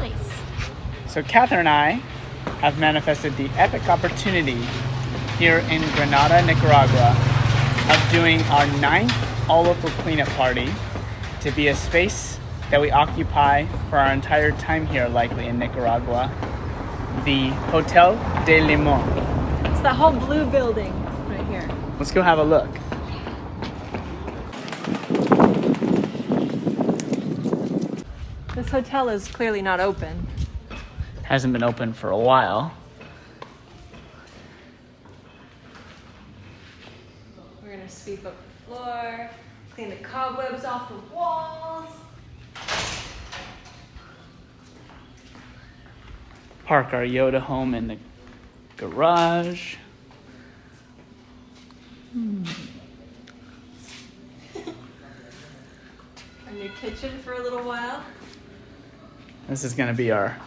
Nice. So Catherine and I have manifested the epic opportunity here in Granada, Nicaragua, of doing our 9th all-local cleanup party to be a space that we occupy for our entire time here, likely in Nicaragua, the Hotel Limon. It's the whole blue building right here. Let's go have a look. This hotel is clearly not open. Hasn't been open for a while. We're gonna sweep up the floor, clean the cobwebs off the walls. Park our Yoda home in the garage. Our new kitchen for a little while. This is gonna be our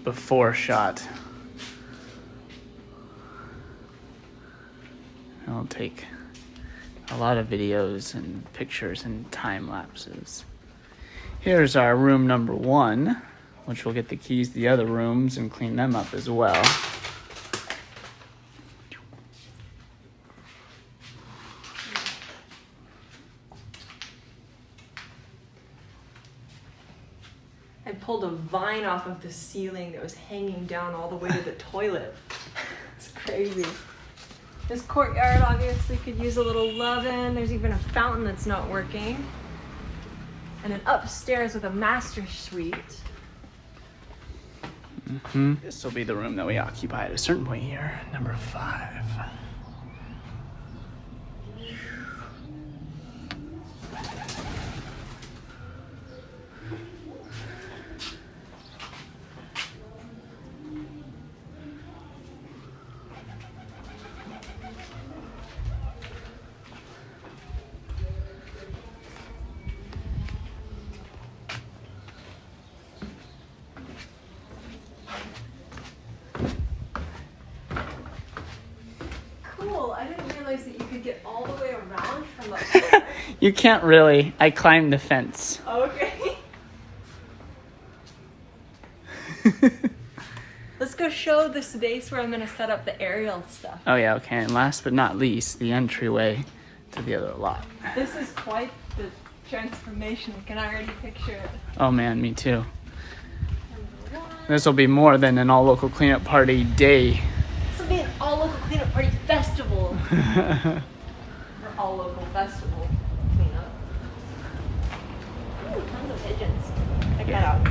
before shot. It'll take a lot of videos and pictures and time lapses. Here's our room number 1, which we'll get the keys to the other rooms and clean them up as well. I pulled a vine off of the ceiling that was hanging down all the way to the toilet. It's crazy. This courtyard obviously could use a little loving. There's even a fountain that's not working. And an upstairs with a master suite. This will be the room that we occupy at a certain point here, number 5. Cool, I didn't realize that you could get all the way around from up there. You can't really. I climbed the fence. Okay. Let's go show the space where I'm gonna set up the aerial stuff. Oh yeah, okay. And last but not least, the entryway to the other lot. This is quite the transformation. I can already picture it. Oh man, me too. Number 1. This will be more than an all-local cleanup party day. This will be an all local cleanup party festival. Or all local festival cleanup. Ooh, tons of pigeons. Check that out.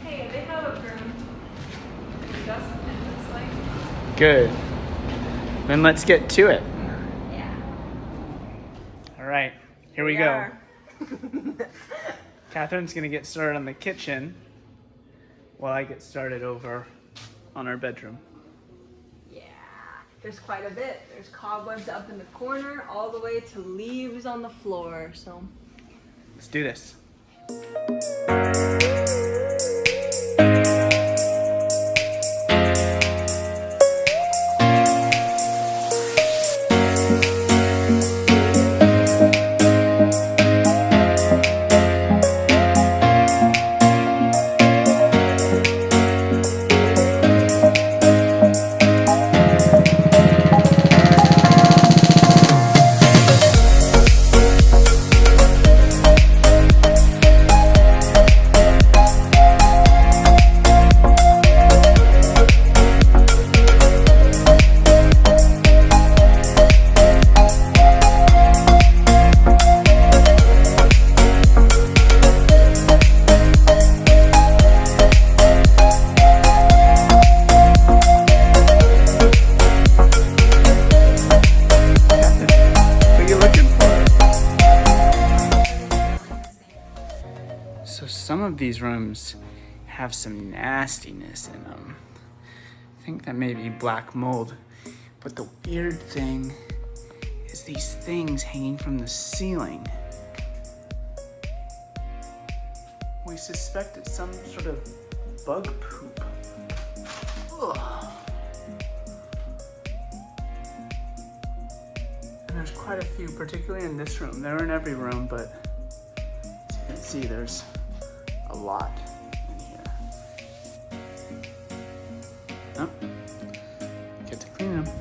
Hey, they have a broom. Dustbin, it looks like. Good. Then let's get to it. Yeah. All right, here we We go. are. Catherine's gonna get started on the kitchen while I get started over on our bedroom. Yeah, there's quite a bit. There's cobwebs up in the corner, all the way to leaves on the floor. So Let's do this. Some of these rooms have some nastiness in them. I think that may be black mold. But the weird thing is these things hanging from the ceiling. We suspect it's some sort of bug poop. Ugh. And there's quite a few, particularly in this room. They're in every room, but as you can see, there's a lot in here. Oh, get to clean them.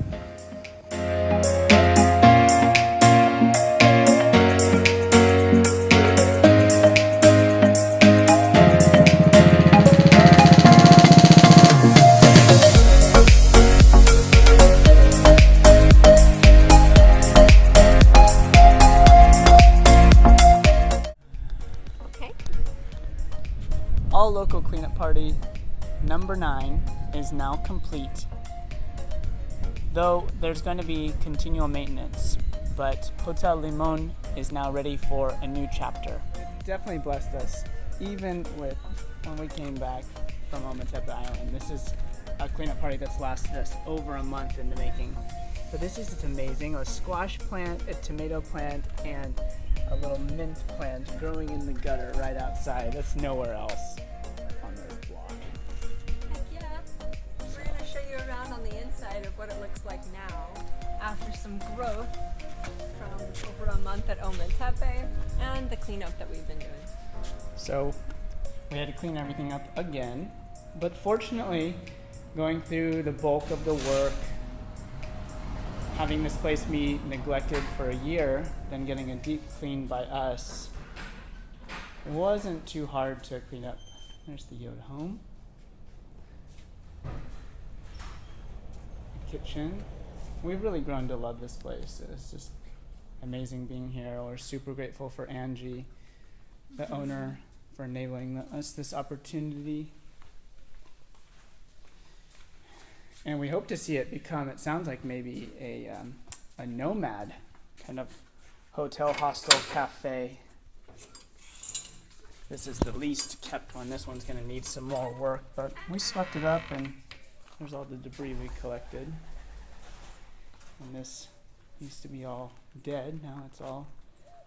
All local cleanup party number 9 is now complete. Though there's going to be continual maintenance, but Hotel Limon is now ready for a new chapter. It definitely blessed us, even with when we came back from Ometepe Island. This is a cleanup party that's lasted us over a month in the making. But this is just amazing. A squash plant, a tomato plant, and a little mint plant growing in the gutter right outside. That's nowhere else on this block. Heck yeah. We're going to show you around on the inside of what it looks like now after some growth from over a month at Ometepe and the cleanup that we've been doing. So we had to clean everything up again, but fortunately, going through the bulk of the work, having this place be neglected for a year, then getting a deep clean by us, it wasn't too hard to clean up. There's the Yoda home. The kitchen. We've really grown to love this place. It's just amazing being here. We're super grateful for Angie, the owner, for enabling us this opportunity. And we hope to see it become, it sounds like maybe a nomad kind of hotel, hostel, cafe. This is the least kept one. This one's going to need some more work, but we swept it up and there's all the debris we collected. And this used to be all dead. Now it's all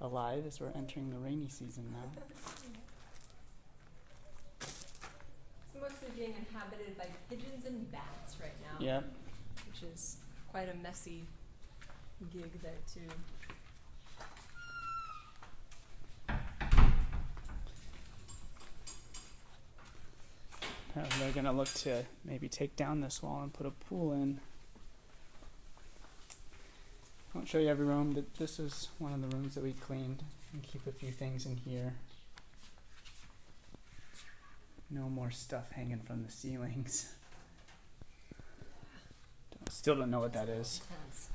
alive as we're entering the rainy season now. It's mostly being inhabited by pigeons and bats right now. Yep. Which is quite a messy gig there too. They're going to look to maybe take down this wall and put a pool in. I won't show you every room, but this is one of the rooms that we cleaned and keep a few things in here. No more stuff hanging from the ceilings. Still don't know what that is. Intense.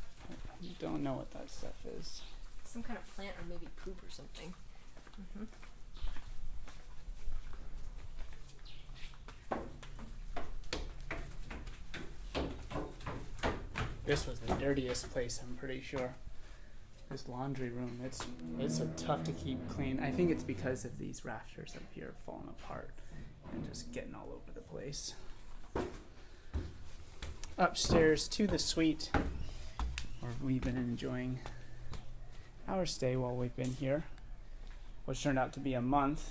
I don't know what that stuff is. Some kind of plant or maybe poop or something. Mm-hmm. This was the dirtiest place, I'm pretty sure. This laundry room, it's so tough to keep clean. I think it's because of these rafters up here falling apart and just getting all over the place. Upstairs to the suite, where we've been enjoying our stay while we've been here, which turned out to be a month,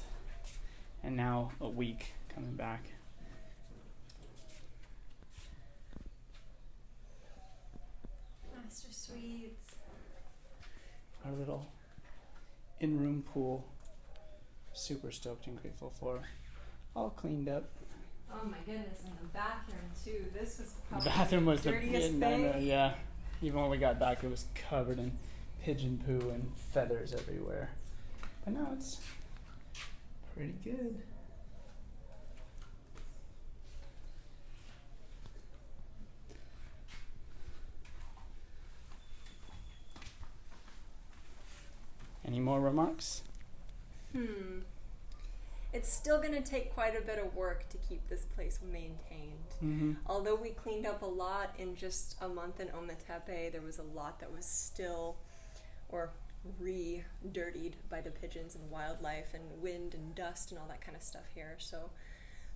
and now a week coming back. Master suites. Our little in-room pool, super stoked and grateful for, all cleaned up. Oh my goodness, and the bathroom too. This was The probably bathroom was the dirtiest thing. yeah. Even when we got back, it was covered in pigeon poo and feathers everywhere. But now it's pretty good. Any more remarks? It's still going to take quite a bit of work to keep this place maintained. Mm-hmm. Although we cleaned up a lot in just a month in Ometepe, there was a lot that was still or re-dirtied by the pigeons and wildlife and wind and dust and all that kind of stuff here. So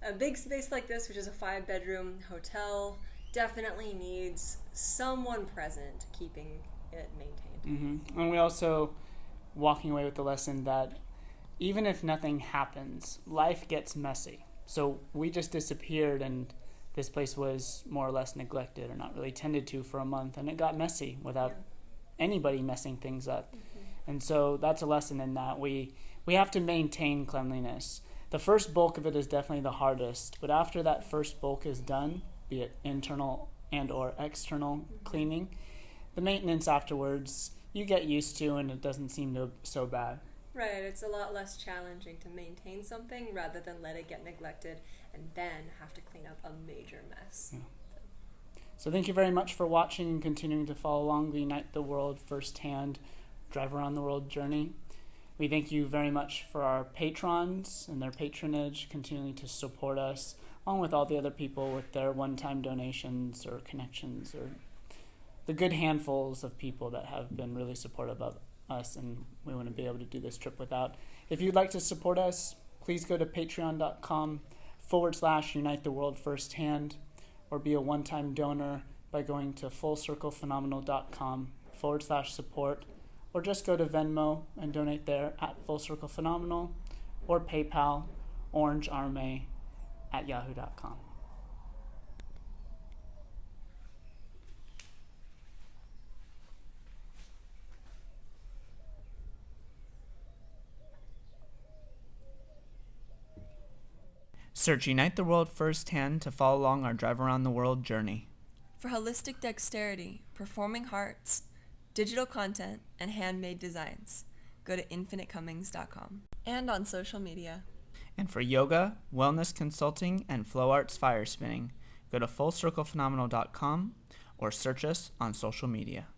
a big space like this, which is a 5-bedroom hotel, definitely needs someone present keeping it maintained. Mm-hmm. And we also walking away with the lesson that even if nothing happens, life gets messy. So we just disappeared and this place was more or less neglected or not really tended to for a month, and it got messy without anybody messing things up. And so that's a lesson in that we have to maintain cleanliness. The first bulk of it is definitely the hardest, but after that first bulk is done, be it internal and or external cleaning, the maintenance afterwards you get used to, and it doesn't seem so bad. Right, it's a lot less challenging to maintain something rather than let it get neglected and then have to clean up a major mess. Yeah. So thank you very much for watching and continuing to follow along the Unite the World Firsthand Drive Around the World journey. We thank you very much for our patrons and their patronage, continuing to support us, along with all the other people with their one-time donations or connections, or the good handfuls of people that have been really supportive of us, and we want to be able to do this trip without. If you'd like to support us, please go to patreon.com/Unite the World Firsthand, or be a one-time donor by going to fullcirclefphenomenal.com/support, or just go to Venmo and donate there at fullcirclephenomenal, or PayPal, orangearme@yahoo.com. Search Unite the World Firsthand to follow along our Drive Around the World journey. For holistic dexterity, performing hearts, digital content, and handmade designs, go to infinitecummings.com. And on social media. And for yoga, wellness consulting, and flow arts fire spinning, go to fullcirclephenomenal.com or search us on social media.